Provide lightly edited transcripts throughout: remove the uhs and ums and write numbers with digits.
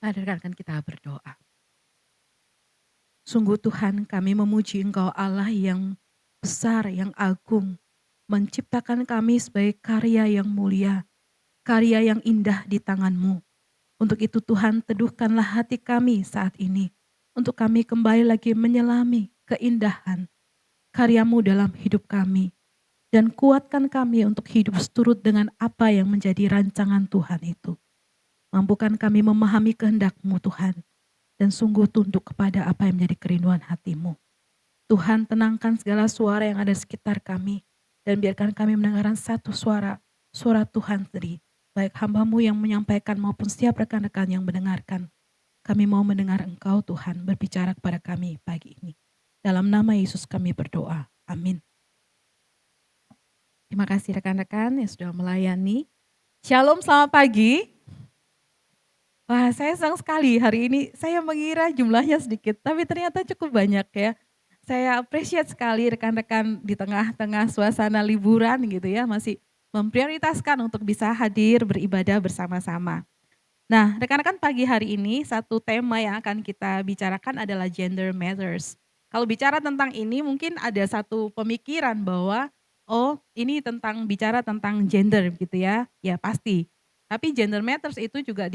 Mari rekan kita berdoa. Sungguh Tuhan kami memuji Engkau Allah yang besar, yang agung, menciptakan kami sebagai karya yang mulia, karya yang indah di tangan-Mu. Untuk itu Tuhan teduhkanlah hati kami saat ini, untuk kami kembali lagi menyelami keindahan karya-Mu dalam hidup kami. Dan kuatkan kami untuk hidup seturut dengan apa yang menjadi rancangan Tuhan itu. Mampukan kami memahami kehendak-Mu Tuhan, dan sungguh tunduk kepada apa yang menjadi kerinduan hati-Mu. Tuhan tenangkan segala suara yang ada di sekitar kami, dan biarkan kami mendengarkan satu suara, suara Tuhan sendiri. Baik hamba-Mu yang menyampaikan maupun setiap rekan-rekan yang mendengarkan. Kami mau mendengar Engkau Tuhan berbicara kepada kami pagi ini. Dalam nama Yesus kami berdoa. Amin. Terima kasih rekan-rekan yang sudah melayani. Shalom, selamat pagi. Wah, saya senang sekali hari ini. Saya mengira jumlahnya sedikit, tapi ternyata cukup banyak ya. Saya appreciate sekali rekan-rekan di tengah-tengah suasana liburan gitu ya, masih memprioritaskan untuk bisa hadir beribadah bersama-sama. Nah, rekan-rekan pagi hari ini satu tema yang akan kita bicarakan adalah gender matters. Kalau bicara tentang ini mungkin ada satu pemikiran bahwa, oh ini bicara tentang gender gitu ya, ya pasti. Tapi gender matters itu juga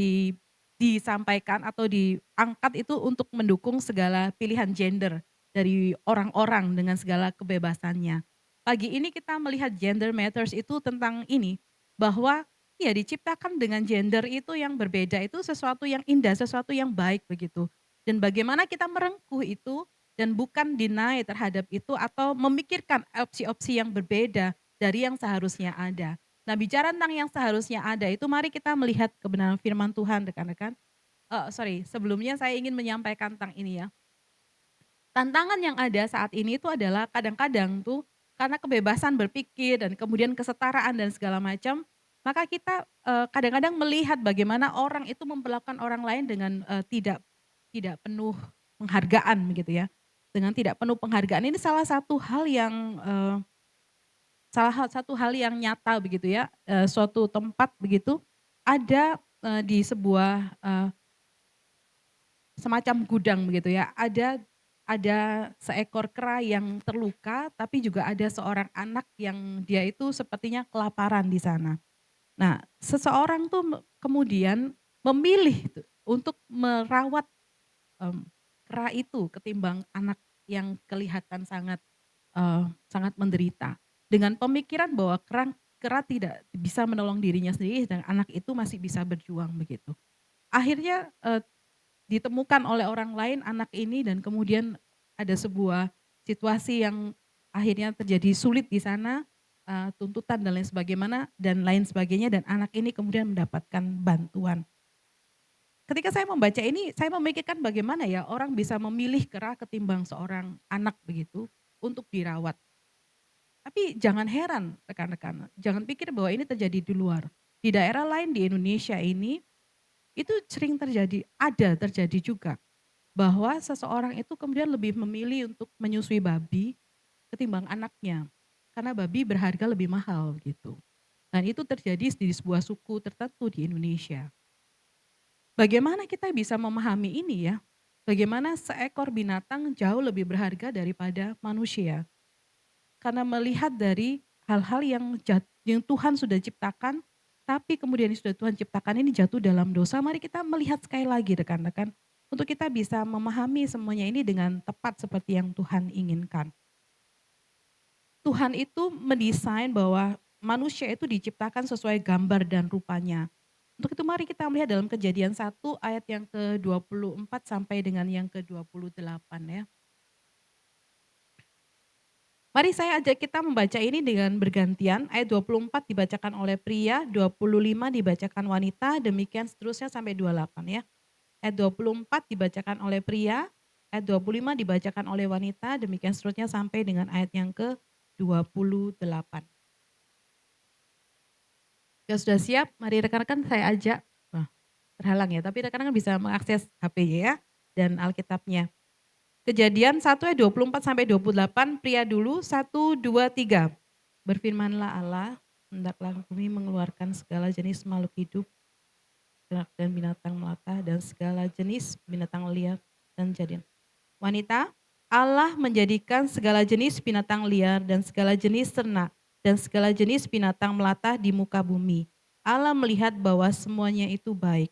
disampaikan atau diangkat itu untuk mendukung segala pilihan gender dari orang-orang dengan segala kebebasannya. Pagi ini kita melihat gender matters itu tentang ini, bahwa ya diciptakan dengan gender itu yang berbeda itu sesuatu yang indah, sesuatu yang baik begitu. Dan bagaimana kita merengkuh itu dan bukan deny terhadap itu atau memikirkan opsi-opsi yang berbeda dari yang seharusnya ada. Nah, bicara tentang yang seharusnya ada itu mari kita melihat kebenaran firman Tuhan rekan-rekan. Sorry, sebelumnya saya ingin menyampaikan tentang ini ya. Tantangan yang ada saat ini itu adalah kadang-kadang tuh karena kebebasan berpikir dan kemudian kesetaraan dan segala macam, maka kita, kadang-kadang melihat bagaimana orang itu memperlakukan orang lain dengan, tidak tidak penuh penghargaan begitu ya. Dengan tidak penuh penghargaan ini salah satu hal yang nyata begitu ya, suatu tempat begitu ada, di sebuah, semacam gudang begitu ya, ada seekor kera yang terluka, tapi juga ada seorang anak yang dia itu sepertinya kelaparan di sana. Nah, seseorang tuh kemudian memilih tuh untuk merawat, mmm, kera itu ketimbang anak yang kelihatan sangat menderita. Dengan pemikiran bahwa kera tidak bisa menolong dirinya sendiri dan anak itu masih bisa berjuang begitu. Akhirnya, ditemukan oleh orang lain anak ini dan kemudian ada sebuah situasi yang akhirnya terjadi sulit di sana, tuntutan dan lain sebagainya dan anak ini kemudian mendapatkan bantuan. Ketika saya membaca ini, saya memikirkan bagaimana ya orang bisa memilih kera ketimbang seorang anak begitu untuk dirawat. Tapi jangan heran rekan-rekan, jangan pikir bahwa ini terjadi di luar. Di daerah lain di Indonesia ini, itu sering terjadi, ada terjadi juga. Bahwa seseorang itu kemudian lebih memilih untuk menyusui babi ketimbang anaknya, karena babi berharga lebih mahal gitu. Dan itu terjadi di sebuah suku tertentu di Indonesia. Bagaimana kita bisa memahami ini ya? Bagaimana seekor binatang jauh lebih berharga daripada manusia? Karena melihat dari hal-hal yang Tuhan sudah ciptakan, tapi kemudian yang sudah Tuhan ciptakan ini jatuh dalam dosa, mari kita melihat sekali lagi rekan-rekan, untuk kita bisa memahami semuanya ini dengan tepat seperti yang Tuhan inginkan. Tuhan itu mendesain bahwa manusia itu diciptakan sesuai gambar dan rupanya. Untuk itu mari kita melihat dalam Kejadian 1 ayat yang ke-24 sampai dengan yang ke-28 ya. Mari saya ajak kita membaca ini dengan bergantian, ayat 24 dibacakan oleh pria, 25 dibacakan wanita, demikian seterusnya sampai 28 ya. Ayat 24 dibacakan oleh pria, ayat 25 dibacakan oleh wanita, demikian seterusnya sampai dengan ayat yang ke-28. Ya sudah siap? Mari rekan-rekan saya ajak, wah terhalang ya, tapi rekan-rekan bisa mengakses HP-nya ya, dan Alkitabnya. Kejadian 1 ayat 24 sampai 28, pria dulu, 1, 2, 3. Berfirmanlah Allah, hendaklah bumi mengeluarkan segala jenis makhluk hidup ternak dan binatang melata dan segala jenis binatang liar dan jadian. Wanita, Allah menjadikan segala jenis binatang liar dan segala jenis ternak dan segala jenis binatang melata di muka bumi. Allah melihat bahwa semuanya itu baik.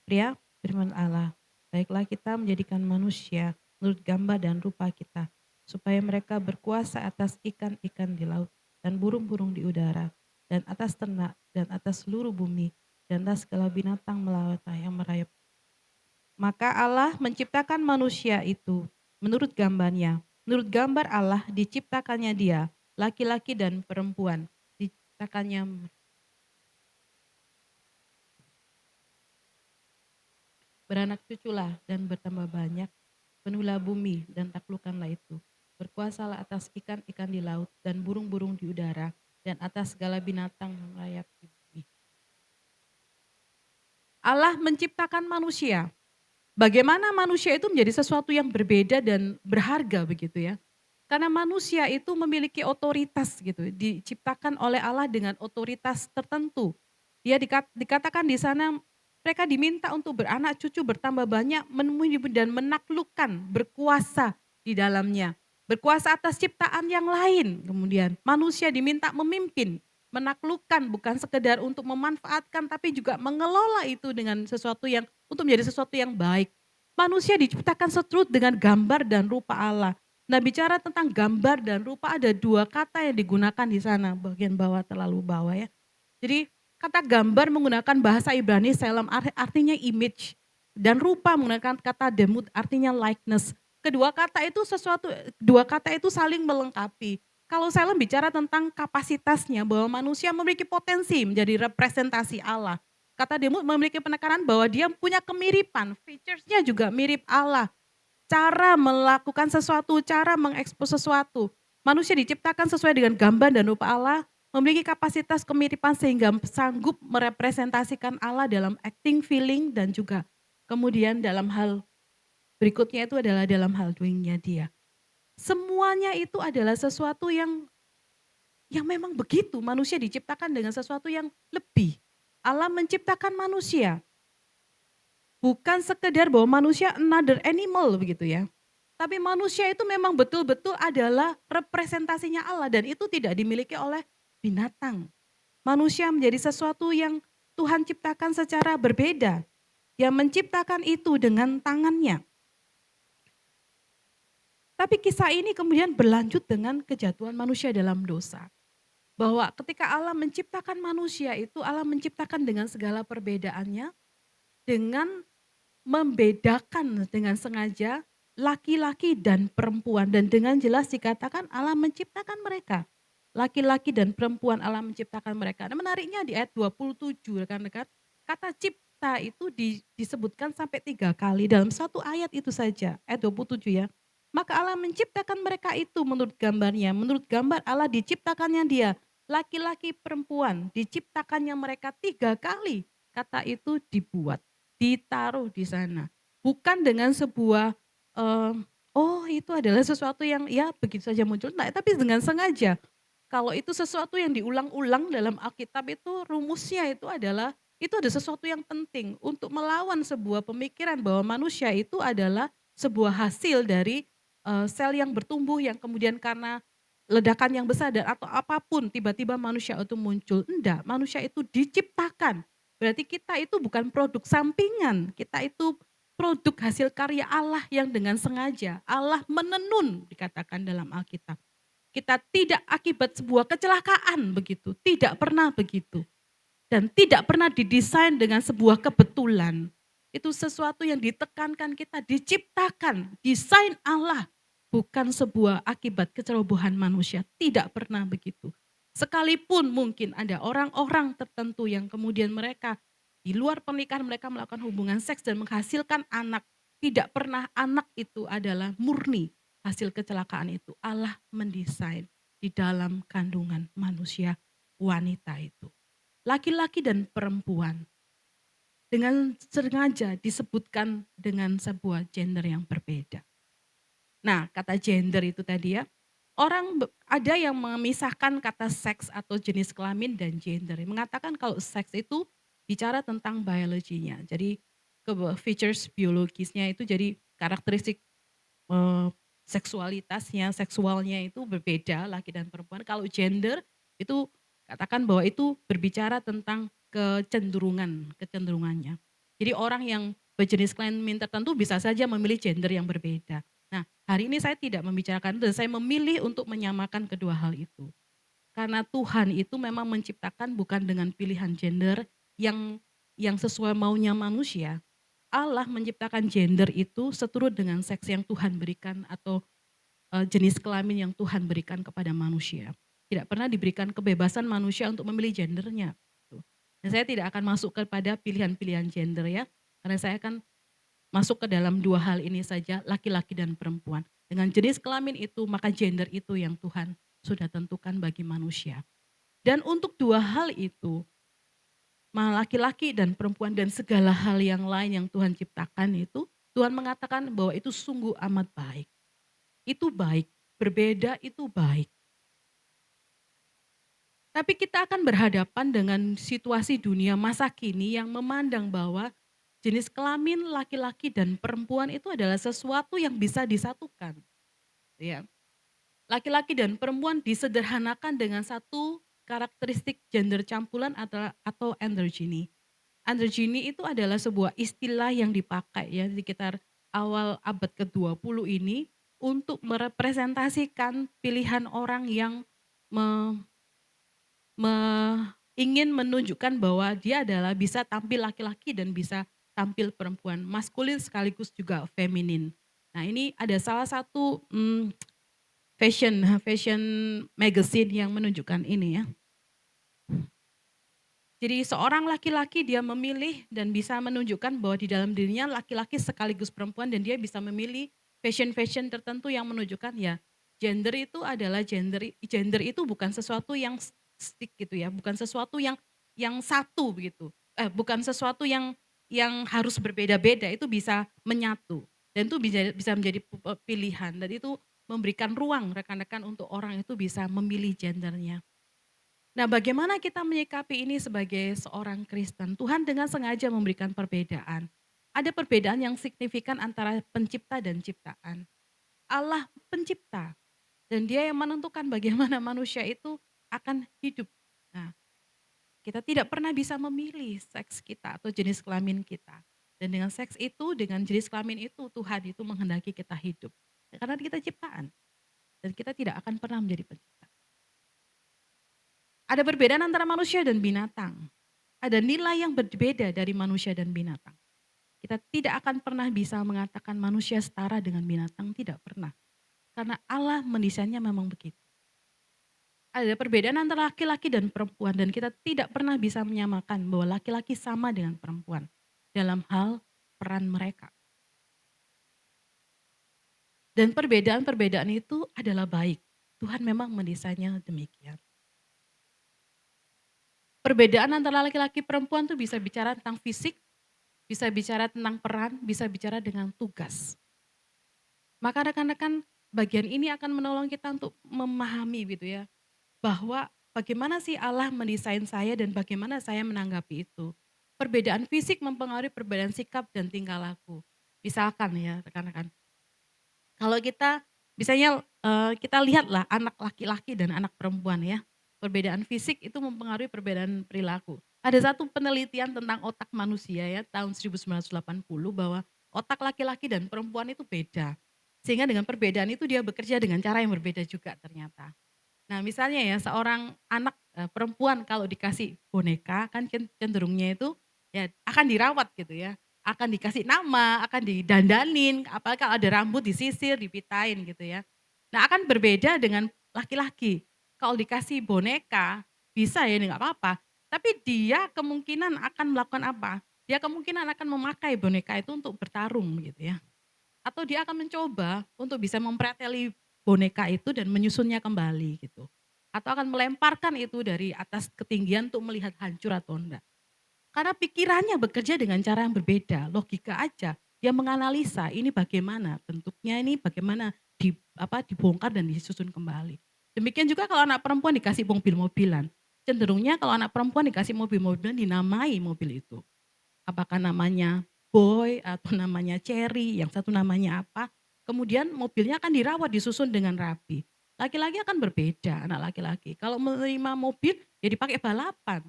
Pria, firman Allah, baiklah kita menjadikan manusia menurut gambar dan rupa kita, supaya mereka berkuasa atas ikan-ikan di laut dan burung-burung di udara, dan atas ternak, dan atas seluruh bumi, dan atas segala binatang melata yang merayap. Maka Allah menciptakan manusia itu menurut gambarnya. Menurut gambar Allah diciptakannya dia, laki-laki dan perempuan. Diciptakannya beranak cuculah dan bertambah banyak, penuhilah bumi dan taklukkanlah itu. Berkuasalah atas ikan-ikan di laut dan burung-burung di udara dan atas segala binatang yang merayap di bumi. Allah menciptakan manusia. Bagaimana manusia itu menjadi sesuatu yang berbeda dan berharga begitu ya. Karena manusia itu memiliki otoritas gitu, diciptakan oleh Allah dengan otoritas tertentu. Dia dikatakan di sana mereka diminta untuk beranak cucu bertambah banyak, menemui dan menaklukkan, berkuasa di dalamnya. Berkuasa atas ciptaan yang lain. Kemudian manusia diminta memimpin, menaklukkan bukan sekedar untuk memanfaatkan tapi juga mengelola itu dengan sesuatu yang untuk menjadi sesuatu yang baik. Manusia diciptakan seturut dengan gambar dan rupa Allah. Nah, bicara tentang gambar dan rupa ada 2 kata yang digunakan di sana, bagian bawah terlalu bawah ya. Jadi kata gambar menggunakan bahasa Ibrani selem artinya image dan rupa menggunakan kata demut artinya likeness. Dua kata itu saling melengkapi. Kalau selem bicara tentang kapasitasnya bahwa manusia memiliki potensi menjadi representasi Allah. Kata demut memiliki penekanan bahwa dia punya kemiripan, features-nya juga mirip Allah. Cara melakukan sesuatu, cara mengekspos sesuatu. Manusia diciptakan sesuai dengan gambar dan rupa Allah, memiliki kapasitas kemiripan sehingga sanggup merepresentasikan Allah dalam acting, feeling, dan juga kemudian dalam hal berikutnya itu adalah dalam hal doing-nya dia. Semuanya itu adalah sesuatu yang memang begitu, manusia diciptakan dengan sesuatu yang lebih. Allah menciptakan manusia, bukan sekedar bahwa manusia another animal begitu ya. Tapi manusia itu memang betul-betul adalah representasinya Allah dan itu tidak dimiliki oleh binatang. Manusia menjadi sesuatu yang Tuhan ciptakan secara berbeda. Dia menciptakan itu dengan tangannya. Tapi kisah ini kemudian berlanjut dengan kejatuhan manusia dalam dosa. Bahwa ketika Allah menciptakan manusia itu Allah menciptakan dengan segala perbedaannya, dengan membedakan dengan sengaja laki-laki dan perempuan dan dengan jelas dikatakan Allah menciptakan mereka. Laki-laki dan perempuan Allah menciptakan mereka. Nah, menariknya di ayat 27 rekan-rekan, kata cipta itu disebutkan sampai 3 kali dalam satu ayat itu saja, ayat 27 ya. Maka Allah menciptakan mereka itu menurut gambarnya, menurut gambar Allah diciptakannya dia. Laki-laki perempuan diciptakannya mereka 3 kali. Kata itu dibuat. Ditaruh di sana. Bukan dengan sebuah, oh itu adalah sesuatu yang ya begitu saja muncul, nah tapi dengan sengaja. Kalau itu sesuatu yang diulang-ulang dalam Alkitab itu rumusnya itu ada sesuatu yang penting untuk melawan sebuah pemikiran bahwa manusia itu adalah sebuah hasil dari, sel yang bertumbuh yang kemudian karena ledakan yang besar dan atau apapun tiba-tiba manusia itu muncul. Enggak, manusia itu diciptakan. Berarti kita itu bukan produk sampingan, kita itu produk hasil karya Allah yang dengan sengaja Allah menenun dikatakan dalam Alkitab. Kita tidak akibat sebuah kecelakaan begitu, tidak pernah begitu. Dan tidak pernah didesain dengan sebuah kebetulan. Itu sesuatu yang ditekankan kita diciptakan, desain Allah, bukan sebuah akibat kecerobohan manusia, tidak pernah begitu. Sekalipun mungkin ada orang-orang tertentu yang kemudian mereka di luar pernikahan mereka melakukan hubungan seks dan menghasilkan anak, tidak pernah anak itu adalah murni hasil kecelakaan itu. Allah mendesain di dalam kandungan manusia wanita itu. Laki-laki dan perempuan dengan sengaja disebutkan dengan sebuah gender yang berbeda. Nah, kata gender itu tadi ya, ada yang memisahkan kata seks atau jenis kelamin dan gender. Mengatakan kalau seks itu bicara tentang biologinya. Jadi features biologisnya itu jadi karakteristik, eee, seksualitasnya, seksualnya itu berbeda laki dan perempuan. Kalau gender itu katakan bahwa itu berbicara tentang kecenderungannya. Jadi orang yang berjenis kelamin tertentu bisa saja memilih gender yang berbeda. Nah, hari ini saya tidak membicarakan dan saya memilih untuk menyamakan kedua hal itu. Karena Tuhan itu memang menciptakan bukan dengan pilihan gender yang sesuai maunya manusia. Allah menciptakan gender itu seturut dengan seks yang Tuhan berikan atau jenis kelamin yang Tuhan berikan kepada manusia. Tidak pernah diberikan kebebasan manusia untuk memilih gendernya, gitu. Dan saya tidak akan masuk kepada pilihan-pilihan gender ya, karena saya akan masuk ke dalam 2 hal ini saja, laki-laki dan perempuan. Dengan jenis kelamin itu, maka gender itu yang Tuhan sudah tentukan bagi manusia. Dan untuk 2 hal itu, laki-laki dan perempuan dan segala hal yang lain yang Tuhan ciptakan itu, Tuhan mengatakan bahwa itu sungguh amat baik. Itu baik, berbeda itu baik. Tapi kita akan berhadapan dengan situasi dunia masa kini yang memandang bahwa jenis kelamin laki-laki dan perempuan itu adalah sesuatu yang bisa disatukan, ya. Laki-laki dan perempuan disederhanakan dengan satu karakteristik gender campuran atau androgyny. Androgyny itu adalah sebuah istilah yang dipakai ya di sekitar awal abad ke-20 ini untuk merepresentasikan pilihan orang yang me ingin menunjukkan bahwa dia adalah bisa tampil laki-laki dan bisa tampil perempuan, maskulin sekaligus juga feminin. Nah ini ada salah satu, fashion fashion magazine yang menunjukkan ini ya. Jadi seorang laki-laki dia memilih dan bisa menunjukkan bahwa di dalam dirinya laki-laki sekaligus perempuan dan dia bisa memilih fashion-fashion tertentu yang menunjukkan ya, gender itu bukan sesuatu yang stick gitu ya, bukan sesuatu yang satu begitu. Bukan sesuatu yang harus berbeda-beda, itu bisa menyatu dan itu bisa menjadi pilihan dan itu memberikan ruang rekan-rekan untuk orang itu bisa memilih gendernya. Nah, bagaimana kita menyikapi ini sebagai seorang Kristen? Tuhan dengan sengaja memberikan perbedaan. Ada perbedaan yang signifikan antara pencipta dan ciptaan. Allah pencipta dan dia yang menentukan bagaimana manusia itu akan hidup. Nah, kita tidak pernah bisa memilih seks kita atau jenis kelamin kita. Dan dengan seks itu, dengan jenis kelamin itu, Tuhan itu menghendaki kita hidup. Karena kita ciptaan dan kita tidak akan pernah menjadi pencipta. Ada perbedaan antara manusia dan binatang. Ada nilai yang berbeda dari manusia dan binatang. Kita tidak akan pernah bisa mengatakan manusia setara dengan binatang, tidak pernah. Karena Allah mendesainnya memang begitu. Ada perbedaan antara laki-laki dan perempuan dan kita tidak pernah bisa menyamakan bahwa laki-laki sama dengan perempuan dalam hal peran mereka. Dan perbedaan-perbedaan itu adalah baik. Tuhan memang mendesainnya demikian. Perbedaan antara laki-laki perempuan tuh bisa bicara tentang fisik, bisa bicara tentang peran, bisa bicara dengan tugas. Maka rekan-rekan bagian ini akan menolong kita untuk memahami gitu ya, bahwa bagaimana sih Allah mendesain saya dan bagaimana saya menanggapi itu. Perbedaan fisik mempengaruhi perbedaan sikap dan tingkah laku. Misalkan ya rekan-rekan, kalau kita misalnya kita lihatlah anak laki-laki dan anak perempuan ya, perbedaan fisik itu mempengaruhi perbedaan perilaku. Ada satu penelitian tentang otak manusia ya tahun 1980 bahwa otak laki-laki dan perempuan itu beda. Sehingga dengan perbedaan itu dia bekerja dengan cara yang berbeda juga ternyata. Nah misalnya ya seorang anak, perempuan kalau dikasih boneka kan cenderungnya itu ya akan dirawat gitu ya, akan dikasih nama, akan didandanin, apalagi kalau ada rambut disisir, dipitain gitu ya. Nah akan berbeda dengan laki-laki, kalau dikasih boneka bisa ya nggak apa-apa, tapi dia kemungkinan akan melakukan apa, dia kemungkinan akan memakai boneka itu untuk bertarung gitu ya. Atau dia akan mencoba untuk bisa mempreteli boneka itu dan menyusunnya kembali gitu. Atau akan melemparkan itu dari atas ketinggian untuk melihat hancur atau enggak. Karena pikirannya bekerja dengan cara yang berbeda, logika aja. Dia menganalisa ini bagaimana bentuknya ini bagaimana dibongkar dan disusun kembali. Demikian juga kalau anak perempuan dikasih mobil-mobilan. cenderungnya kalau anak perempuan dikasih mobil-mobilan dinamai mobil itu. Apakah namanya Boy atau namanya Cherry, yang satu namanya apa, kemudian mobilnya akan dirawat, disusun dengan rapi. Laki-laki akan berbeda, anak laki-laki. Kalau menerima mobil, ya dipakai balapan,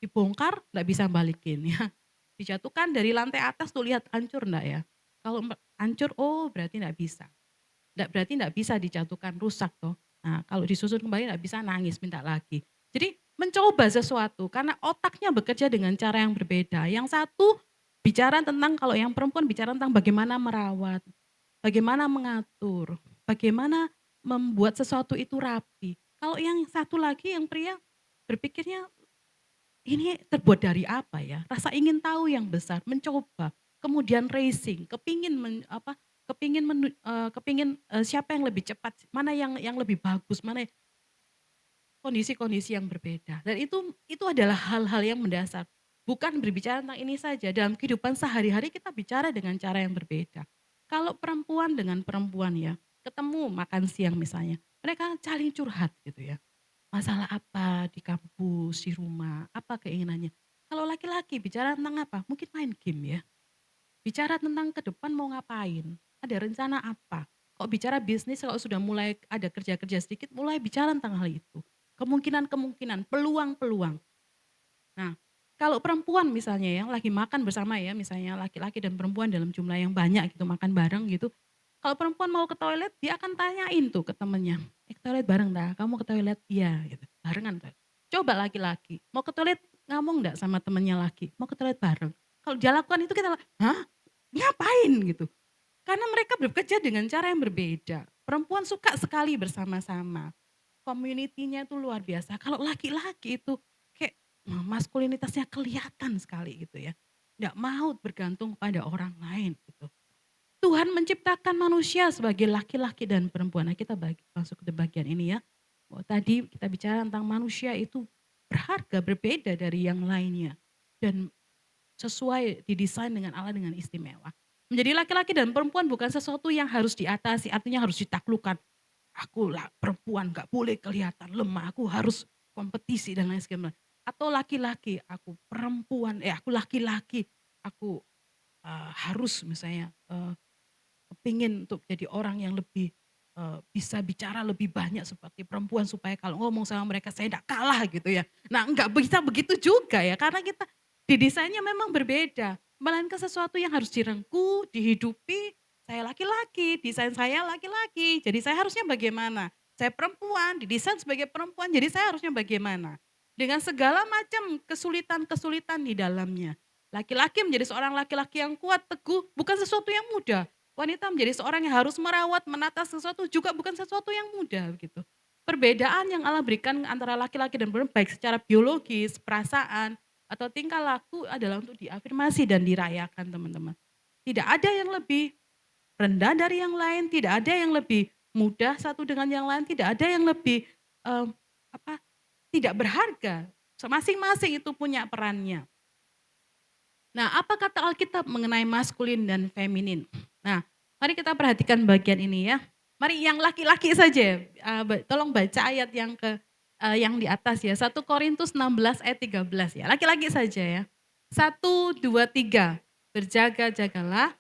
dibongkar nggak bisa balikin ya. Dijatuhkan dari lantai atas tuh lihat hancur nggak ya? Kalau hancur, oh berarti nggak bisa. Berarti nggak bisa dijatuhkan, rusak toh. Nah kalau disusun kembali nggak bisa, nangis minta lagi. Jadi mencoba sesuatu karena otaknya bekerja dengan cara yang berbeda. Yang satu bicara tentang, kalau yang perempuan bicara tentang bagaimana merawat, bagaimana mengatur, bagaimana membuat sesuatu itu rapi. Kalau yang satu lagi yang pria berpikirnya ini terbuat dari apa ya? Rasa ingin tahu yang besar, mencoba, kemudian racing, kepingin, siapa yang lebih cepat, mana yang lebih bagus, mana kondisi-kondisi yang berbeda. Dan itu adalah hal-hal yang mendasar. Bukan berbicara tentang ini saja, dalam kehidupan sehari-hari kita bicara dengan cara yang berbeda. Kalau perempuan dengan perempuan ya, ketemu makan siang misalnya, mereka saling curhat gitu ya. Masalah apa di kampus, di rumah, apa keinginannya. Kalau laki-laki bicara tentang apa? Mungkin main game ya. Bicara tentang ke depan mau ngapain, ada rencana apa. Kok bicara bisnis kalau sudah mulai ada kerja-kerja sedikit, mulai bicara tentang hal itu. Kemungkinan-kemungkinan, peluang-peluang. Nah, kalau perempuan misalnya ya, lagi makan bersama ya, misalnya laki-laki dan perempuan dalam jumlah yang banyak gitu, makan bareng gitu. Kalau perempuan mau ke toilet, dia akan tanyain tuh ke temennya, ke toilet bareng dah, kamu ke toilet? Iya gitu, barengan tuh. Coba laki-laki, mau ke toilet ngomong nggak sama temennya laki, mau ke toilet bareng. Kalau dia lakukan itu kita, hah? Ngapain gitu? Karena mereka bekerja dengan cara yang berbeda. Perempuan suka sekali bersama-sama. Community-nya itu luar biasa. Kalau laki-laki itu kayak maskulinitasnya kelihatan sekali gitu ya. Nggak mau bergantung pada orang lain gitu. Tuhan menciptakan manusia sebagai laki-laki dan perempuan. Nah kita masuk ke bagian ini ya. Oh, tadi kita bicara tentang manusia itu berharga, berbeda dari yang lainnya. Dan sesuai didesain dengan Allah dengan istimewa. Menjadi laki-laki dan perempuan bukan sesuatu yang harus diatasi, artinya harus ditaklukkan. Aku lah perempuan gak boleh kelihatan lemah, aku harus kompetisi dan lain sebagainya. Atau laki-laki, aku perempuan, aku laki-laki, aku harus misalnya kepingin untuk jadi orang yang lebih bisa bicara lebih banyak seperti perempuan supaya kalau ngomong sama mereka saya tidak kalah gitu ya. Nah nggak bisa begitu juga ya karena kita didesainnya memang berbeda. Melainkan sesuatu yang harus direngku, dihidupi. Saya laki-laki, desain saya laki-laki. Jadi saya harusnya bagaimana? Saya perempuan, didesain sebagai perempuan, jadi saya harusnya bagaimana? Dengan segala macam kesulitan-kesulitan di dalamnya. Laki-laki menjadi seorang laki-laki yang kuat, teguh, bukan sesuatu yang mudah. Wanita menjadi seorang yang harus merawat, menata sesuatu juga bukan sesuatu yang mudah gitu. Perbedaan yang Allah berikan antara laki-laki dan perempuan baik secara biologis, perasaan, atau tingkah laku adalah untuk diafirmasi dan dirayakan teman-teman. Tidak ada yang lebih rendah dari yang lain, tidak ada yang lebih mudah satu dengan yang lain, tidak ada yang lebih eh, apa tidak berharga. Masing-masing itu punya perannya. Nah, apa kata Alkitab mengenai maskulin dan feminin? Nah, mari kita perhatikan bagian ini ya. Mari yang laki-laki saja, tolong baca ayat yang di atas ya, 1 Korintus 16 ayat 13 ya, laki-laki saja ya. 1, 2, 3, berjaga-jagalah.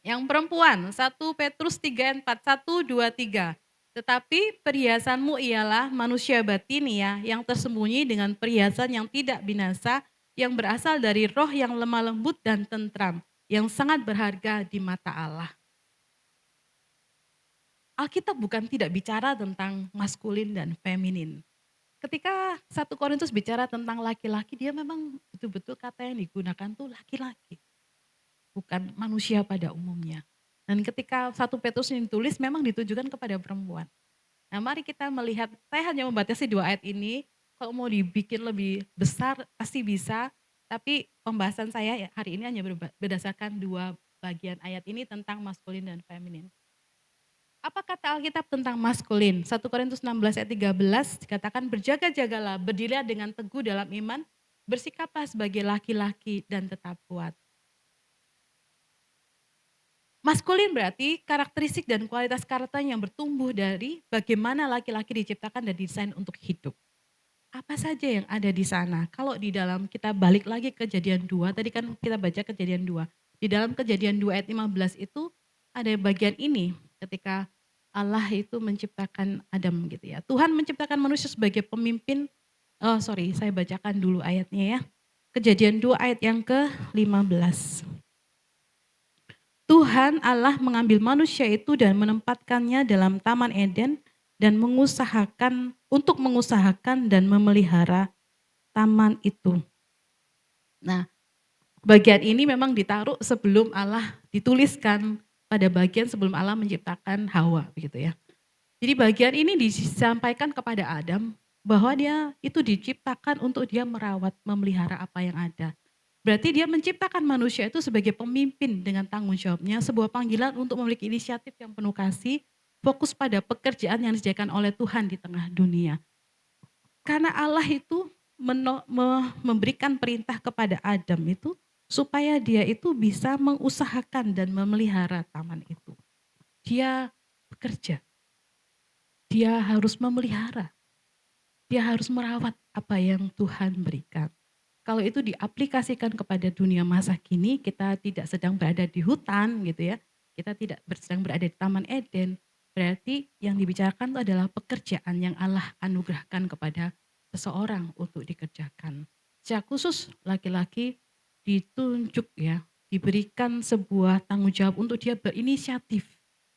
Yang perempuan, 1 Petrus 3 ayat 4, 1, 2, 3. Tetapi perhiasanmu ialah manusia batinia yang tersembunyi dengan perhiasan yang tidak binasa, yang berasal dari roh yang lemah lembut dan tentram, yang sangat berharga di mata Allah. Alkitab bukan tidak bicara tentang maskulin dan feminin. Ketika 1 Korintus bicara tentang laki-laki, dia memang betul-betul kata yang digunakan tuh laki-laki, bukan manusia pada umumnya. Dan ketika 1 Petrus ini ditulis memang ditujukan kepada perempuan. Nah mari kita melihat, saya hanya membatasi 2 ayat ini, kalau mau dibikin lebih besar pasti bisa, tapi pembahasan saya ya hari ini hanya berdasarkan 2 bagian ayat ini tentang maskulin dan feminin. Apa kata Alkitab tentang maskulin? 1 Korintus 16 ayat 13 dikatakan berjaga-jagalah, berdirilah dengan teguh dalam iman, bersikaplah sebagai laki-laki dan tetap kuat. Maskulin berarti karakteristik dan kualitas karakter yang bertumbuh dari bagaimana laki-laki diciptakan dan didesain untuk hidup. Apa saja yang ada di sana? Kalau di dalam kita balik lagi ke Kejadian 2, tadi kan kita baca Kejadian 2. Di dalam Kejadian 2 ayat 15 itu ada bagian ini, ketika Allah itu menciptakan Adam gitu ya. Tuhan menciptakan manusia sebagai pemimpin, oh sorry saya bacakan dulu ayatnya ya. Kejadian 2 ayat yang ke-15. Tuhan Allah mengambil manusia itu dan menempatkannya dalam Taman Eden dan mengusahakan dan memelihara taman itu. Nah, bagian ini memang ditaruh sebelum Allah dituliskan pada bagian sebelum Allah menciptakan Hawa begitu ya. Jadi bagian ini disampaikan kepada Adam bahwa dia itu diciptakan untuk dia merawat, memelihara apa yang ada. Berarti dia menciptakan manusia itu sebagai pemimpin dengan tanggung jawabnya, sebuah panggilan untuk memiliki inisiatif yang penuh kasih, fokus pada pekerjaan yang disediakan oleh Tuhan di tengah dunia. Karena Allah itu memberikan perintah kepada Adam itu supaya dia itu bisa mengusahakan dan memelihara taman itu. Dia bekerja, dia harus memelihara, dia harus merawat apa yang Tuhan berikan. Kalau itu diaplikasikan kepada dunia masa kini, kita tidak sedang berada di hutan gitu ya, kita tidak sedang berada di Taman Eden, berarti yang dibicarakan itu adalah pekerjaan yang Allah anugerahkan kepada seseorang untuk dikerjakan. Secara khusus laki-laki ditunjuk ya, diberikan sebuah tanggung jawab untuk dia berinisiatif.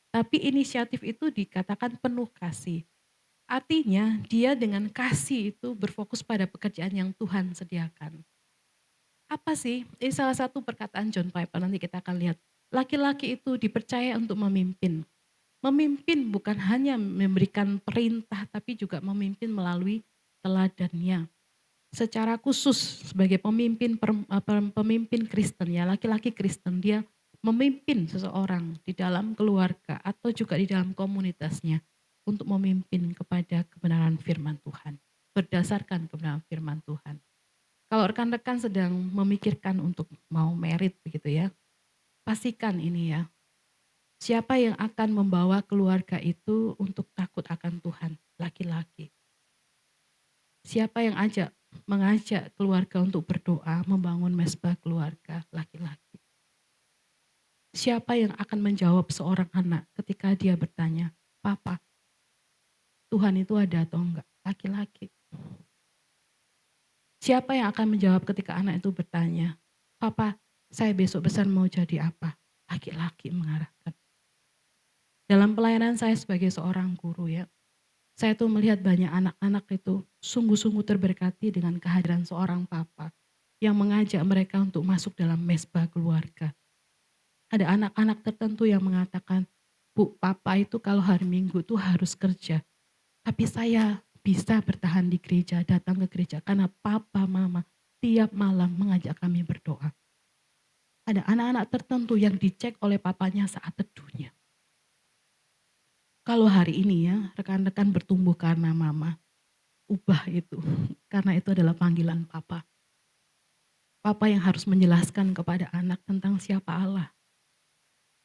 Tapi inisiatif itu dikatakan penuh kasih. Artinya dia dengan kasih itu berfokus pada pekerjaan yang Tuhan sediakan. Apa sih? Ini salah satu perkataan John Piper, nanti kita akan lihat. Laki-laki itu dipercaya untuk memimpin. Memimpin bukan hanya memberikan perintah, tapi juga memimpin melalui teladannya. Secara khusus sebagai pemimpin Kristen ya, laki-laki Kristen, dia memimpin seseorang di dalam keluarga atau juga di dalam komunitasnya untuk memimpin kepada kebenaran firman Tuhan, berdasarkan kebenaran firman Tuhan. Kalau rekan-rekan sedang memikirkan untuk mau merit begitu ya, pastikan ini ya, siapa yang akan membawa keluarga itu untuk takut akan Tuhan? Laki-laki. Siapa yang mengajak keluarga untuk berdoa, membangun mesbah keluarga? Laki-laki. Siapa yang akan menjawab seorang anak ketika dia bertanya, "Papa, Tuhan itu ada atau enggak?" Laki-laki. Siapa yang akan menjawab ketika anak itu bertanya, "Papa, saya besok besar mau jadi apa?" Laki-laki mengarahkan. Dalam pelayanan saya sebagai seorang guru ya, saya tuh melihat banyak anak-anak itu sungguh-sungguh terberkati dengan kehadiran seorang papa yang mengajak mereka untuk masuk dalam mesbah keluarga. Ada anak-anak tertentu yang mengatakan, "Bu, papa itu kalau hari Minggu tuh harus kerja. Tapi saya bisa bertahan di gereja, datang ke gereja karena papa, mama tiap malam mengajak kami berdoa." Ada anak-anak tertentu yang dicek oleh papanya saat teduhnya. Kalau hari ini ya, rekan-rekan bertumbuh karena mama, ubah itu. Karena itu adalah panggilan papa. Papa yang harus menjelaskan kepada anak tentang siapa Allah.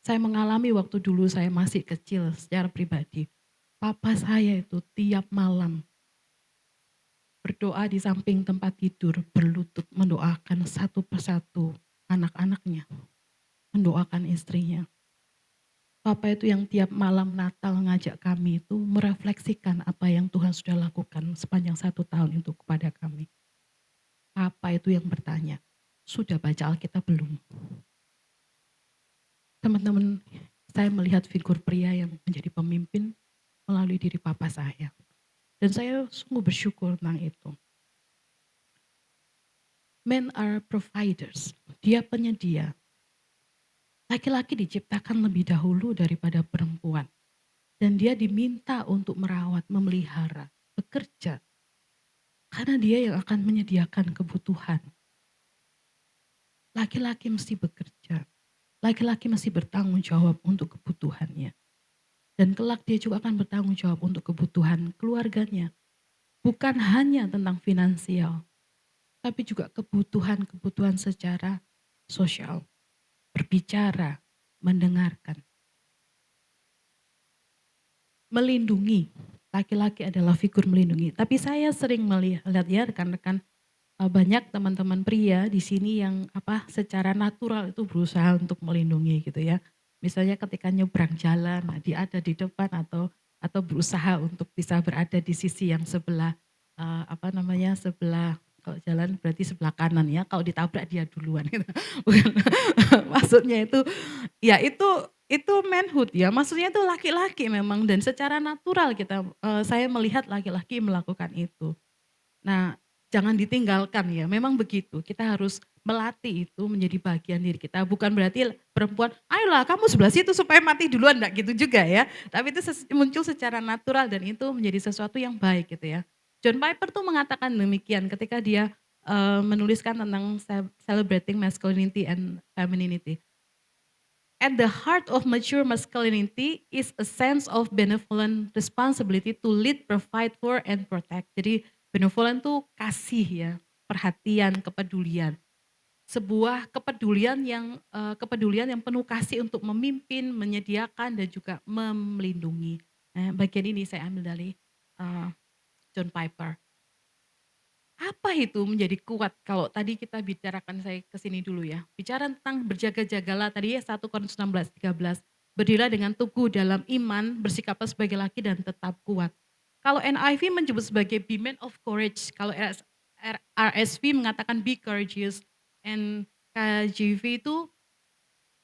Saya mengalami waktu dulu saya masih kecil secara pribadi. Papa saya itu tiap malam berdoa di samping tempat tidur, berlutut mendoakan satu persatu anak-anaknya, mendoakan istrinya. Papa itu yang tiap malam Natal ngajak kami itu merefleksikan apa yang Tuhan sudah lakukan sepanjang 1 tahun itu kepada kami. Papa itu yang bertanya, "Sudah baca Alkitab belum?" Teman-teman, saya melihat figur pria yang menjadi pemimpin melalui diri papa saya. Dan saya sungguh bersyukur tentang itu. Men are providers, dia penyedia. Laki-laki diciptakan lebih dahulu daripada perempuan. Dan dia diminta untuk merawat, memelihara, bekerja. Karena dia yang akan menyediakan kebutuhan. Laki-laki mesti bekerja. Laki-laki mesti bertanggung jawab untuk kebutuhannya. Dan kelak dia juga akan bertanggung jawab untuk kebutuhan keluarganya. Bukan hanya tentang finansial, tapi juga kebutuhan-kebutuhan secara sosial. Berbicara, mendengarkan, melindungi. Laki-laki adalah figur melindungi. Tapi saya sering melihat ya rekan-rekan, banyak teman-teman pria di sini yang secara natural itu berusaha untuk melindungi gitu ya. Misalnya ketika nyebrang jalan, nah dia ada di depan atau berusaha untuk bisa berada di sisi yang sebelah, sebelah kalau jalan berarti sebelah kanan ya, kalau ditabrak dia duluan gitu. Bukan maksudnya itu ya itu manhood ya, maksudnya itu laki-laki memang dan secara natural saya melihat laki-laki melakukan itu. Nah, jangan ditinggalkan ya, memang begitu. Kita harus melatih itu menjadi bagian diri kita. Bukan berarti perempuan, "Ayolah kamu sebelah situ supaya mati duluan," enggak gitu juga ya. Tapi itu muncul secara natural dan itu menjadi sesuatu yang baik gitu ya. John Piper tuh mengatakan demikian ketika dia, menuliskan tentang celebrating masculinity and femininity. At the heart of mature masculinity is a sense of benevolent responsibility to lead, provide for, and protect. Jadi benevolent tuh kasih ya, perhatian, kepedulian. Sebuah kepedulian yang penuh kasih untuk memimpin, menyediakan, dan juga melindungi. Nah, bagian ini saya ambil dari uh, John Piper. Apa itu menjadi kuat? Kalau tadi kita bicarakan saya ke sini dulu ya. Bicara tentang berjaga-jagalah tadi ya 1 Korintus 16:13. Berdirilah dengan teguh dalam iman, bersikaplah sebagai laki dan tetap kuat. Kalau NIV menyebut sebagai be man of courage, kalau RSV mengatakan be courageous, and KJV itu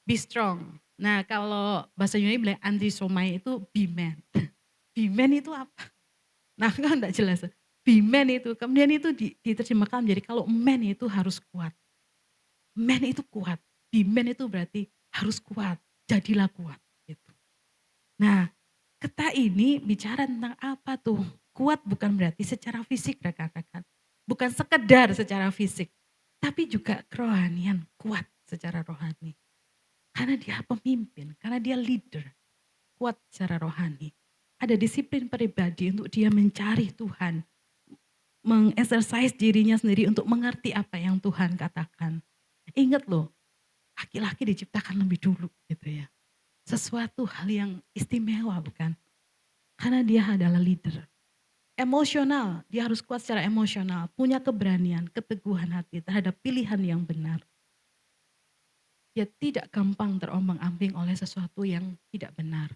be strong. Nah kalau bahasa Yunani bilang antisomai itu be man. Be man itu apa? Nah kan enggak jelas. Be man itu, kemudian itu diterjemahkan menjadi kalau man itu harus kuat. Man itu kuat, be man itu berarti harus kuat, jadilah kuat gitu. Nah, kita ini bicara tentang apa tuh? Kuat bukan berarti secara fisik rekan-rekan. Bukan sekedar secara fisik, tapi juga kerohanian, kuat secara rohani. Karena dia pemimpin, karena dia leader, kuat secara rohani. Ada disiplin pribadi untuk dia mencari Tuhan, mengexercise dirinya sendiri untuk mengerti apa yang Tuhan katakan. Ingat loh, laki-laki diciptakan lebih dulu gitu ya. Sesuatu hal yang istimewa bukan? Karena dia adalah leader. Emosional, dia harus kuat secara emosional, punya keberanian, keteguhan hati terhadap pilihan yang benar. Dia tidak gampang terombang-ambing oleh sesuatu yang tidak benar.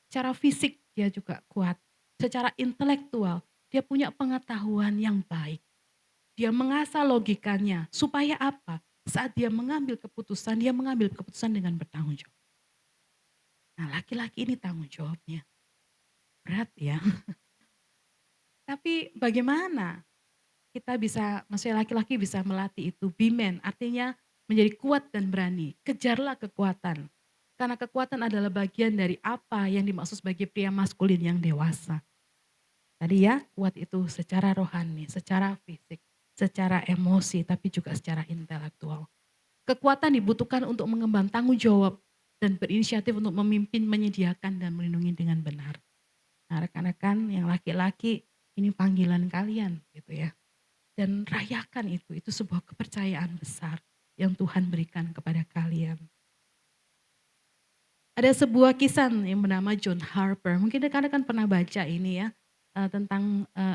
Secara fisik dia juga kuat, secara intelektual dia punya pengetahuan yang baik. Dia mengasah logikanya, supaya apa? Saat dia mengambil keputusan dengan bertanggung jawab. Nah laki-laki ini tanggung jawabnya, berat ya. Tapi bagaimana maksudnya laki-laki bisa melatih itu, be man, artinya menjadi kuat dan berani. Kejarlah kekuatan. Karena kekuatan adalah bagian dari apa yang dimaksud sebagai pria maskulin yang dewasa. Tadi ya, kuat itu secara rohani, secara fisik, secara emosi, tapi juga secara intelektual. Kekuatan dibutuhkan untuk mengemban tanggung jawab dan berinisiatif untuk memimpin, menyediakan, dan melindungi dengan benar. Nah rekan-rekan yang laki-laki, ini panggilan kalian gitu ya. Dan rayakan itu sebuah kepercayaan besar yang Tuhan berikan kepada kalian. Ada sebuah kisah yang bernama John Harper, mungkin rekan-rekan pernah baca ini ya,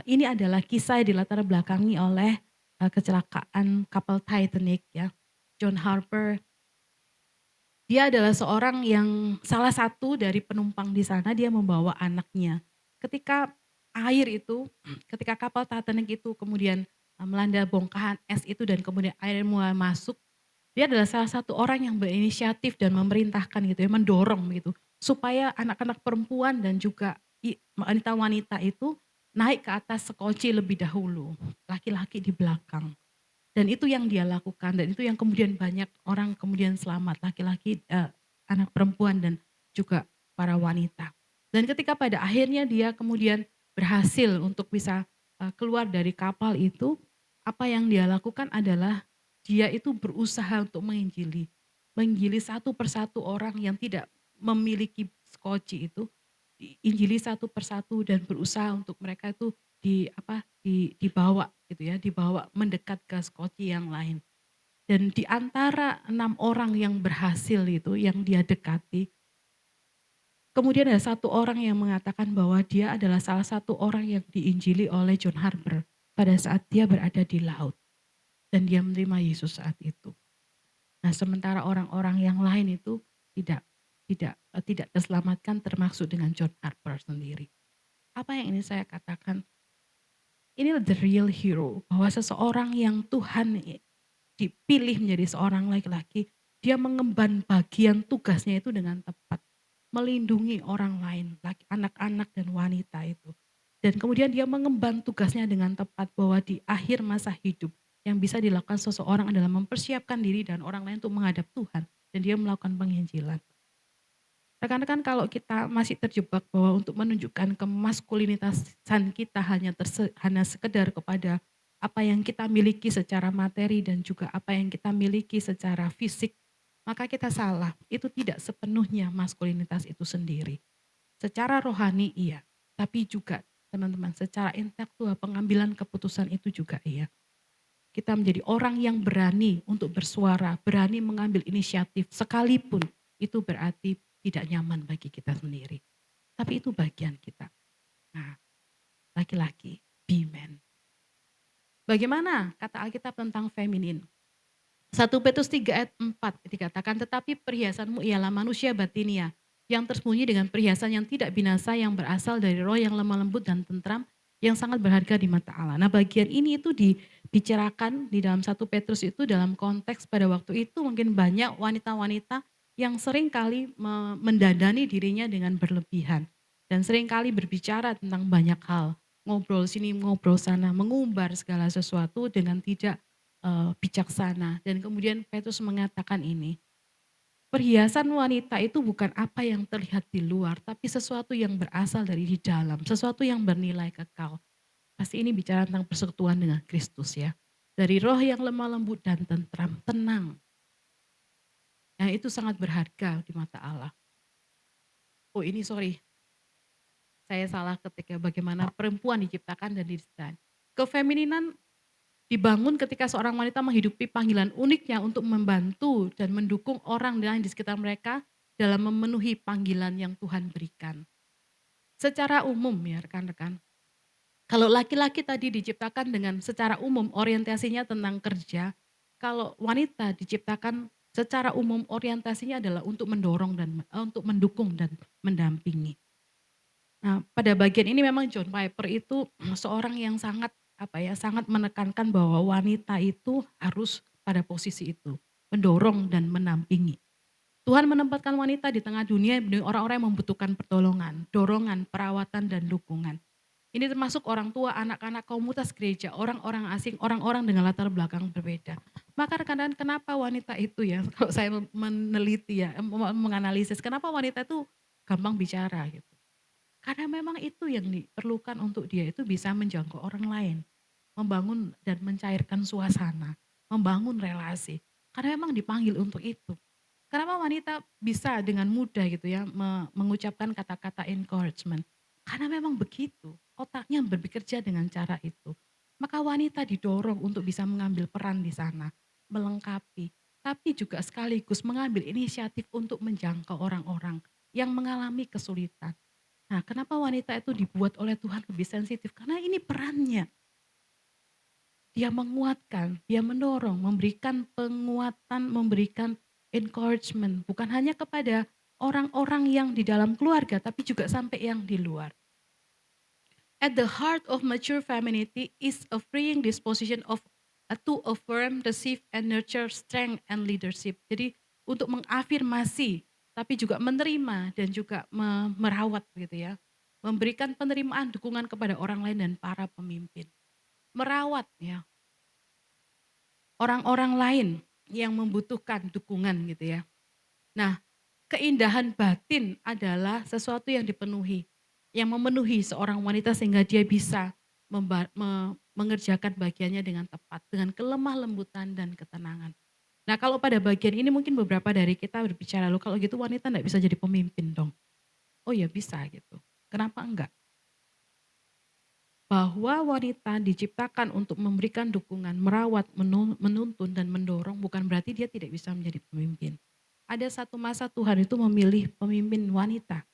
ini adalah kisah yang dilatar belakangi oleh, kecelakaan kapal Titanic ya. John Harper, dia adalah seorang yang salah satu dari penumpang di sana, dia membawa anaknya. Ketika ketika kapal Titanic itu kemudian, melanda bongkahan es itu dan kemudian air mulai masuk, dia adalah salah satu orang yang berinisiatif dan memerintahkan gitu ya, mendorong gitu, supaya anak-anak perempuan dan juga wanita-wanita itu naik ke atas sekoci lebih dahulu, laki-laki di belakang. Dan itu yang dia lakukan dan itu yang kemudian banyak orang kemudian selamat, laki-laki, anak perempuan dan juga para wanita. Dan ketika pada akhirnya dia kemudian berhasil untuk bisa, keluar dari kapal itu, apa yang dia lakukan adalah dia itu berusaha untuk menginjili. Menginjili satu persatu orang yang tidak memiliki skoci itu, diinjili satu persatu dan berusaha untuk mereka itu dibawa gitu ya, dibawa mendekat ke skoci yang lain. Dan di antara 6 orang yang berhasil itu, yang dia dekati, kemudian ada satu orang yang mengatakan bahwa dia adalah salah satu orang yang diinjili oleh John Harper pada saat dia berada di laut dan dia menerima Yesus saat itu. Nah, sementara orang-orang yang lain itu tidak tidak terselamatkan termasuk dengan John Harper sendiri. Apa yang ini saya katakan, ini the real hero, bahwa seseorang yang Tuhan dipilih menjadi seorang laki-laki, dia mengemban bagian tugasnya itu dengan tepat. Melindungi orang lain, anak-anak dan wanita itu. Dan kemudian dia mengemban tugasnya dengan tepat bahwa di akhir masa hidup yang bisa dilakukan seseorang adalah mempersiapkan diri dan orang lain untuk menghadap Tuhan. Dan dia melakukan penginjilan. Rekan-rekan, kalau kita masih terjebak bahwa untuk menunjukkan kemaskulinitasan kita hanya sekedar kepada apa yang kita miliki secara materi dan juga apa yang kita miliki secara fisik, maka kita salah. Itu tidak sepenuhnya maskulinitas itu sendiri. Secara rohani iya, tapi juga teman-teman secara intelektual pengambilan keputusan itu juga iya. Kita menjadi orang yang berani untuk bersuara, berani mengambil inisiatif sekalipun itu berarti tidak nyaman bagi kita sendiri. Tapi itu bagian kita. Nah, laki-laki, be man. Bagaimana kata Alkitab tentang feminin? 1 Petrus 3 ayat 4 dikatakan, tetapi perhiasanmu ialah manusia batinia, yang tersembunyi dengan perhiasan yang tidak binasa, yang berasal dari roh yang lemah lembut dan tentram, yang sangat berharga di mata Allah. Nah, bagian ini itu dibicarakan di dalam 1 Petrus itu dalam konteks pada waktu itu mungkin banyak wanita-wanita yang sering kali mendandani dirinya dengan berlebihan. Dan sering kali berbicara tentang banyak hal. Ngobrol sini, ngobrol sana, mengumbar segala sesuatu dengan tidak bijaksana. Dan kemudian Petrus mengatakan ini, perhiasan wanita itu bukan apa yang terlihat di luar, tapi sesuatu yang berasal dari di dalam, sesuatu yang bernilai kekal. Pasti ini bicara tentang persekutuan dengan Kristus ya. Dari roh yang lemah lembut dan tentram, tenang. Nah, itu sangat berharga di mata Allah. Oh ini sorry, saya salah ketika bagaimana perempuan diciptakan dan didesain. Kefemininan dibangun ketika seorang wanita menghidupi panggilan uniknya untuk membantu dan mendukung orang lain di sekitar mereka dalam memenuhi panggilan yang Tuhan berikan. Secara umum ya rekan-rekan, kalau laki-laki tadi diciptakan dengan secara umum orientasinya tentang kerja, kalau wanita diciptakan secara umum orientasinya adalah untuk mendorong dan untuk mendukung dan mendampingi. Nah, pada bagian ini memang John Piper itu seorang yang sangat apa ya, sangat menekankan bahwa wanita itu harus pada posisi itu, mendorong dan mendampingi. Tuhan menempatkan wanita di tengah dunia dengan orang-orang yang membutuhkan pertolongan, dorongan, perawatan dan dukungan. Ini termasuk orang tua, anak-anak, komunitas gereja, orang-orang asing, orang-orang dengan latar belakang berbeda. Maka rekan-rekan kenapa wanita itu ya, kalau saya meneliti ya, menganalisis, kenapa wanita itu gampang bicara gitu. Karena memang itu yang diperlukan untuk dia itu bisa menjangkau orang lain, membangun dan mencairkan suasana, membangun relasi. Karena memang dipanggil untuk itu. Kenapa wanita bisa dengan mudah gitu ya mengucapkan kata-kata encouragement? Karena memang begitu, otaknya bekerja dengan cara itu. Maka wanita didorong untuk bisa mengambil peran di sana, melengkapi, tapi juga sekaligus mengambil inisiatif untuk menjangkau orang-orang yang mengalami kesulitan. Nah, kenapa wanita itu dibuat oleh Tuhan lebih sensitif? Karena ini perannya. Dia menguatkan, dia mendorong, memberikan penguatan, memberikan encouragement. Bukan hanya kepada orang-orang yang di dalam keluarga, tapi juga sampai yang di luar. At the heart of mature femininity is a freeing disposition to affirm, receive, and nurture strength and leadership. Jadi untuk mengafirmasi, tapi juga menerima dan juga merawat gitu ya. Memberikan penerimaan dukungan kepada orang lain dan para pemimpin. Merawat ya orang-orang lain yang membutuhkan dukungan gitu ya. Nah, keindahan batin adalah sesuatu yang dipenuhi, yang memenuhi seorang wanita sehingga dia bisa mengerjakan bagiannya dengan tepat, dengan kelemah lembutan dan ketenangan. Nah, kalau pada bagian ini mungkin beberapa dari kita berbicara, "Loh kalau gitu wanita enggak bisa jadi pemimpin dong?" Oh ya bisa gitu, kenapa enggak? Bahwa wanita diciptakan untuk memberikan dukungan, merawat, menuntun dan mendorong bukan dia tidak bisa menjadi pemimpin. Ada satu masa Tuhan itu memilih pemimpin wanita.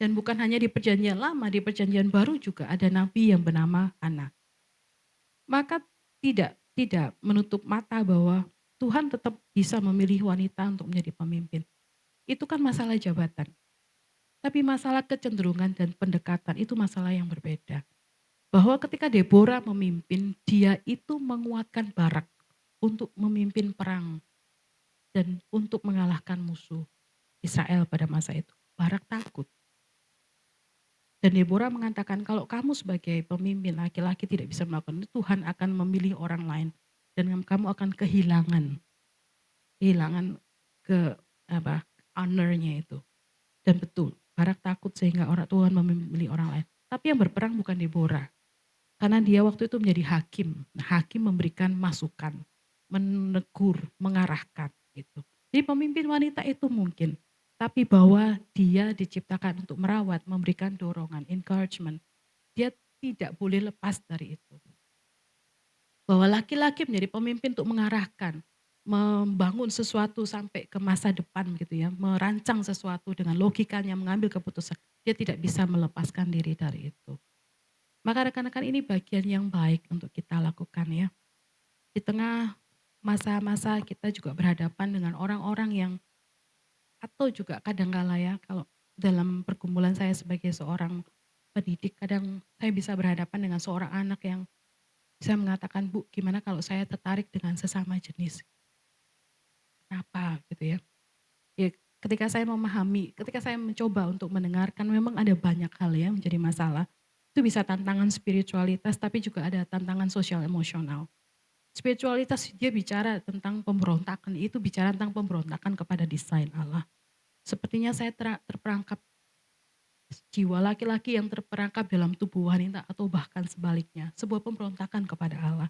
Dan bukan hanya di perjanjian lama, di perjanjian baru juga ada nabi yang bernama Hana. Maka tidak menutup mata bahwa Tuhan tetap bisa memilih wanita untuk menjadi pemimpin. Itu kan masalah jabatan. Tapi masalah kecenderungan dan pendekatan itu masalah yang berbeda. Bahwa ketika Deborah memimpin, dia itu menguatkan Barak untuk memimpin perang dan untuk mengalahkan musuh Israel pada masa itu. Barak takut. Dan Deborah mengatakan, kalau kamu sebagai pemimpin laki-laki tidak bisa melakukan itu, Tuhan akan memilih orang lain. Dan kamu akan kehilangan ke apa honor-nya itu. Dan betul, Barak takut sehingga orang Tuhan memilih orang lain. Tapi yang berperang bukan Deborah. Karena dia waktu itu menjadi hakim. Nah, hakim memberikan masukan, menegur, mengarahkan gitu. Jadi pemimpin wanita itu mungkin. Tapi bahwa dia diciptakan untuk merawat, memberikan dorongan, encouragement. Dia tidak boleh lepas dari itu. Bahwa laki-laki menjadi pemimpin untuk mengarahkan, membangun sesuatu sampai ke masa depan gitu ya, merancang sesuatu dengan logikanya, mengambil keputusan. Dia tidak bisa melepaskan diri dari itu. Maka rekan-rekan ini bagian yang baik untuk kita lakukan ya. Di tengah masa-masa kita juga berhadapan dengan orang-orang yang atau juga kadang-kala ya kalau dalam pergumulan saya sebagai seorang pendidik kadang saya bisa berhadapan dengan seorang anak yang bisa mengatakan, "Bu, gimana kalau saya tertarik dengan sesama jenis? Kenapa?" Gitu ya. Ya, ketika saya memahami, ketika saya mencoba untuk mendengarkan memang ada banyak hal ya menjadi masalah. Itu bisa tantangan spiritualitas tapi juga ada tantangan sosial emosional. Spiritualitas dia bicara tentang pemberontakan, itu bicara tentang pemberontakan kepada desain Allah. Sepertinya saya terperangkap jiwa laki-laki yang terperangkap dalam tubuh wanita atau bahkan sebaliknya, sebuah pemberontakan kepada Allah.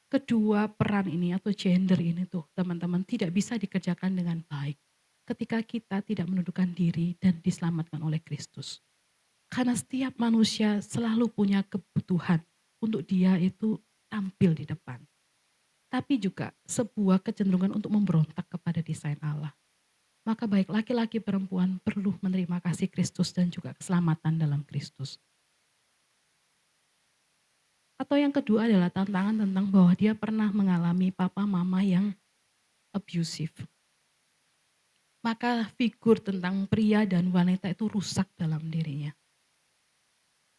Kedua peran ini atau gender ini tuh teman-teman tidak bisa dikerjakan dengan baik ketika kita tidak menundukkan diri dan diselamatkan oleh Kristus. Karena setiap manusia selalu punya kebutuhan untuk dia itu tampil di depan. Tapi juga sebuah kecenderungan untuk memberontak kepada desain Allah. Maka baik laki-laki perempuan perlu menerima kasih Kristus dan juga keselamatan dalam Kristus. Atau yang kedua adalah tantangan tentang bahwa dia pernah mengalami papa mama yang abusive. Maka figur tentang pria dan wanita itu rusak dalam dirinya.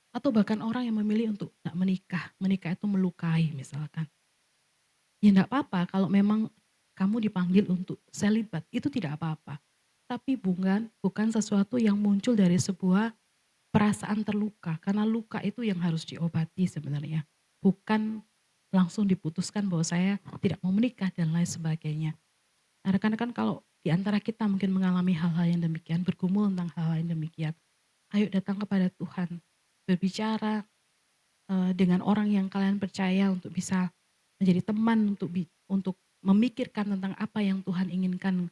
Atau bahkan orang yang memilih untuk tidak menikah, menikah itu melukai misalkan. Ya enggak apa-apa kalau memang kamu dipanggil untuk selibat, itu tidak apa-apa. Tapi bukan sesuatu yang muncul dari sebuah perasaan terluka, karena luka itu yang harus diobati sebenarnya. Bukan langsung diputuskan bahwa saya tidak mau menikah dan lain sebagainya. Nah, rekan-rekan kalau di antara kita mungkin mengalami hal-hal yang demikian, bergumul tentang hal-hal yang demikian, ayo datang kepada Tuhan, berbicara dengan orang yang kalian percaya untuk bisa menjadi teman untuk memikirkan tentang apa yang Tuhan inginkan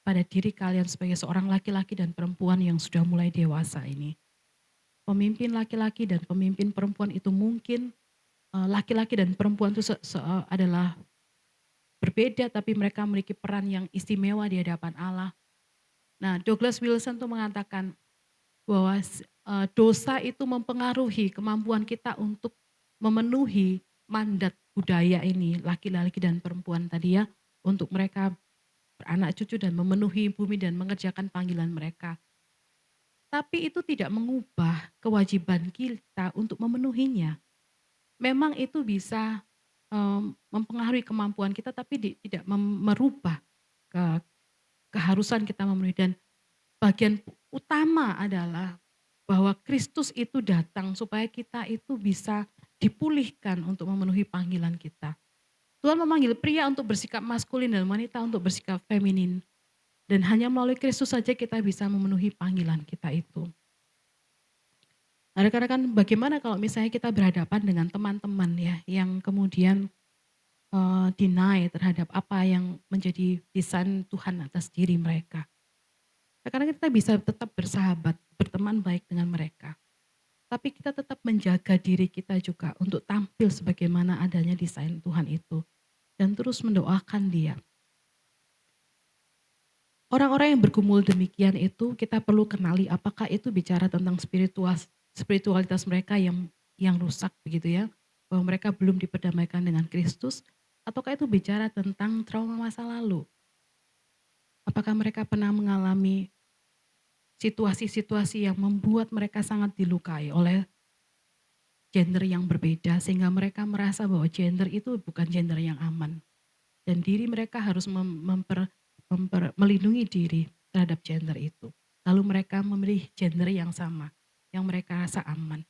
pada diri kalian sebagai seorang laki-laki dan perempuan yang sudah mulai dewasa ini. Pemimpin laki-laki dan pemimpin perempuan itu mungkin laki-laki dan perempuan itu adalah berbeda tapi mereka memiliki peran yang istimewa di hadapan Allah. Nah, Douglas Wilson tuh mengatakan bahwa dosa itu mempengaruhi kemampuan kita untuk memenuhi mandat budaya ini, laki-laki dan perempuan tadi ya, untuk mereka beranak cucu dan memenuhi bumi dan mengerjakan panggilan mereka. Tapi itu tidak mengubah kewajiban kita untuk memenuhinya. Memang itu bisa mempengaruhi kemampuan kita tapi tidak merubah ke keharusan kita memenuhi dan bagian utama adalah bahwa Kristus itu datang supaya kita itu bisa dipulihkan untuk memenuhi panggilan kita. Tuhan memanggil pria untuk bersikap maskulin dan wanita untuk bersikap feminin. Dan hanya melalui Kristus saja kita bisa memenuhi panggilan kita itu. Nah, rekan-rekan bagaimana kalau misalnya kita berhadapan dengan teman-teman ya yang kemudian deny terhadap apa yang menjadi desain Tuhan atas diri mereka. Karena kita bisa tetap bersahabat, berteman baik dengan mereka. Tapi kita tetap menjaga diri kita juga untuk tampil sebagaimana adanya desain Tuhan itu. dan terus mendoakan dia. Orang-orang yang bergumul demikian itu kita perlu kenali apakah itu bicara tentang spiritualitas mereka yang rusak begitu ya, bahwa mereka belum diperdamaikan dengan Kristus, ataukah itu bicara tentang trauma masa lalu. Apakah mereka pernah mengalami situasi-situasi yang membuat mereka sangat dilukai oleh gender yang berbeda sehingga mereka merasa bahwa gender itu bukan gender yang aman dan diri mereka harus melindungi diri terhadap gender itu. Lalu mereka memilih gender yang sama, yang mereka rasa aman.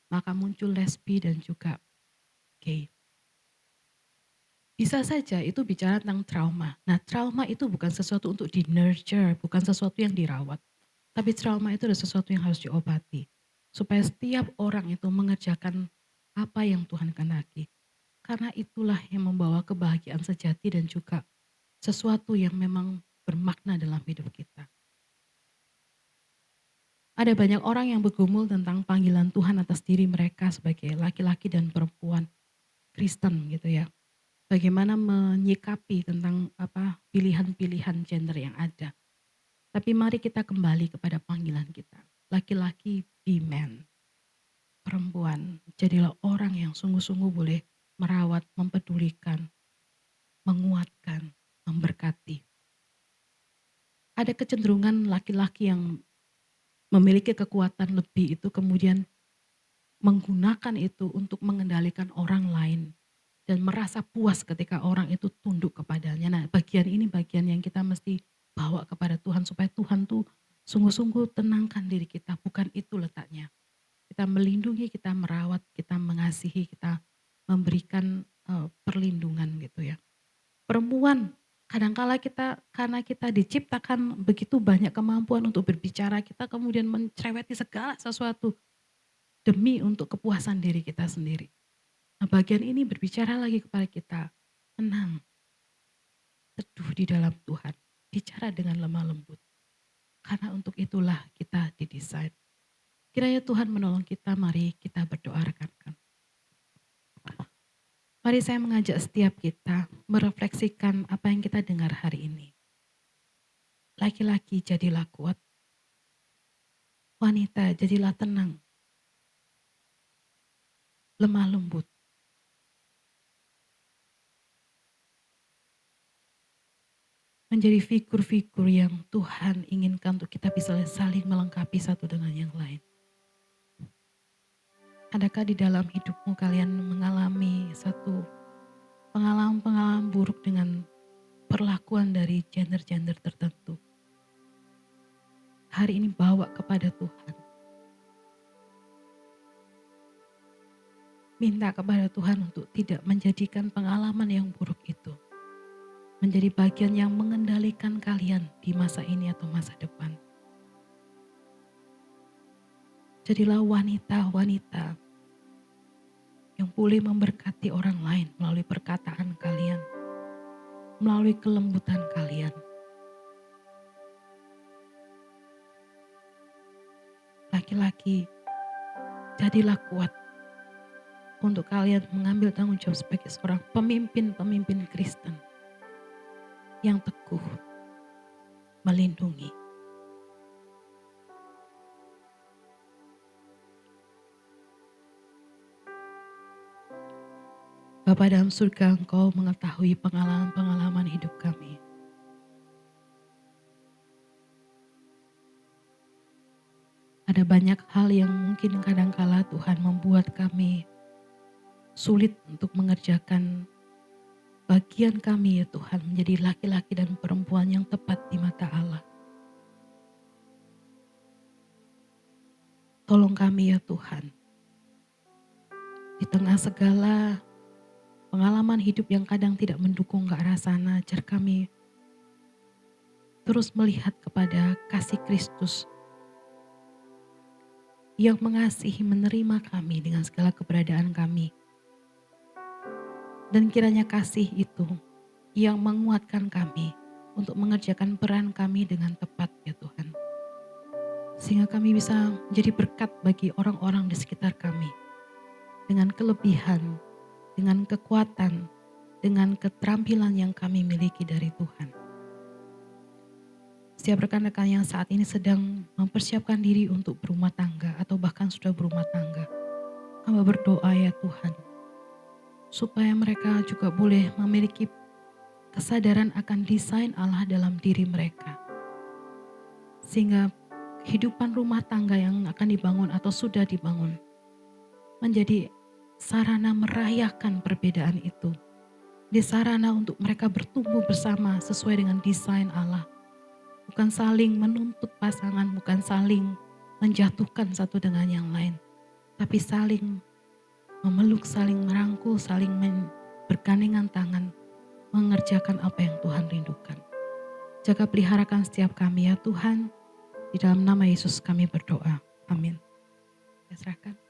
Maka muncul lesbi dan juga gay. Bisa saja itu bicara tentang trauma. Nah, trauma itu bukan sesuatu untuk di-nurture, bukan sesuatu yang dirawat. Tapi trauma itu adalah sesuatu yang harus diobati. Supaya setiap orang itu mengerjakan apa yang Tuhan kehendaki. Karena itulah yang membawa kebahagiaan sejati dan juga sesuatu yang memang bermakna dalam hidup kita. Ada banyak orang yang bergumul tentang panggilan Tuhan atas diri mereka sebagai laki-laki dan perempuan Kristen gitu ya. Bagaimana menyikapi tentang pilihan-pilihan gender yang ada. Tapi mari kita kembali kepada panggilan kita. Laki-laki be man, perempuan jadilah orang yang sungguh-sungguh boleh merawat, mempedulikan, menguatkan, memberkati. Ada kecenderungan laki-laki yang memiliki kekuatan lebih itu kemudian menggunakan itu untuk mengendalikan orang lain dan merasa puas ketika orang itu tunduk kepadanya. Nah, bagian ini bagian yang kita mesti bawa kepada Tuhan supaya Tuhan tuh sungguh-sungguh tenangkan diri kita, bukan itu letaknya. Kita melindungi, kita merawat, kita mengasihi, kita memberikan perlindungan gitu ya. Perempuan, kadangkala kita karena kita diciptakan begitu banyak kemampuan untuk berbicara, kita kemudian mencereweti segala sesuatu demi untuk kepuasan diri kita sendiri. Nah, bagian ini berbicara lagi kepada kita, tenang, teduh di dalam Tuhan, bicara dengan lemah lembut. Karena untuk itulah kita didesain. Kiranya Tuhan menolong kita, mari kita berdoa rekan-rekan. Mari saya mengajak setiap kita merefleksikan apa yang kita dengar hari ini. Laki-laki jadilah kuat, wanita jadilah tenang, lemah lembut. Menjadi figur-figur yang Tuhan inginkan untuk kita bisa saling melengkapi satu dengan yang lain. Adakah di dalam hidupmu kalian mengalami satu pengalaman-pengalaman buruk dengan perlakuan dari gender-gender tertentu? Hari ini bawa kepada Tuhan. Minta kepada Tuhan untuk tidak menjadikan pengalaman yang buruk itu menjadi bagian yang mengendalikan kalian di masa ini atau masa depan. Jadilah wanita-wanita yang boleh memberkati orang lain melalui perkataan kalian, melalui kelembutan kalian. Laki-laki, jadilah kuat untuk kalian mengambil tanggung jawab sebagai seorang pemimpin-pemimpin Kristen yang teguh, melindungi. Bapa dalam surga, Engkau mengetahui pengalaman-pengalaman hidup kami. Ada banyak hal yang mungkin kadangkala Tuhan membuat kami sulit untuk mengerjakan bagian kami ya Tuhan menjadi laki-laki dan perempuan yang tepat di mata Allah. Tolong kami ya Tuhan, di tengah segala pengalaman hidup yang kadang tidak mendukung ke arah sana, ajar kami terus melihat kepada kasih Kristus yang mengasihi menerima kami dengan segala keberadaan kami. Dan kiranya kasih itu yang menguatkan kami untuk mengerjakan peran kami dengan tepat ya Tuhan. Sehingga kami bisa menjadi berkat bagi orang-orang di sekitar kami. Dengan kelebihan, dengan kekuatan, dengan keterampilan yang kami miliki dari Tuhan. Setiap rekan-rekan yang saat ini sedang mempersiapkan diri untuk berumah tangga atau bahkan sudah berumah tangga, hamba berdoa ya Tuhan, supaya mereka juga boleh memiliki kesadaran akan desain Allah dalam diri mereka. Sehingga kehidupan rumah tangga yang akan dibangun atau sudah dibangun menjadi sarana merayakan perbedaan itu. Di sarana untuk mereka bertumbuh bersama sesuai dengan desain Allah. Bukan saling menuntut pasangan, bukan saling menjatuhkan satu dengan yang lain. Tapi saling memeluk, saling merangkul, saling bergandengan tangan, mengerjakan apa yang Tuhan rindukan. Jaga peliharakan setiap kami ya Tuhan, di dalam nama Yesus kami berdoa. Amin. Saya serahkan.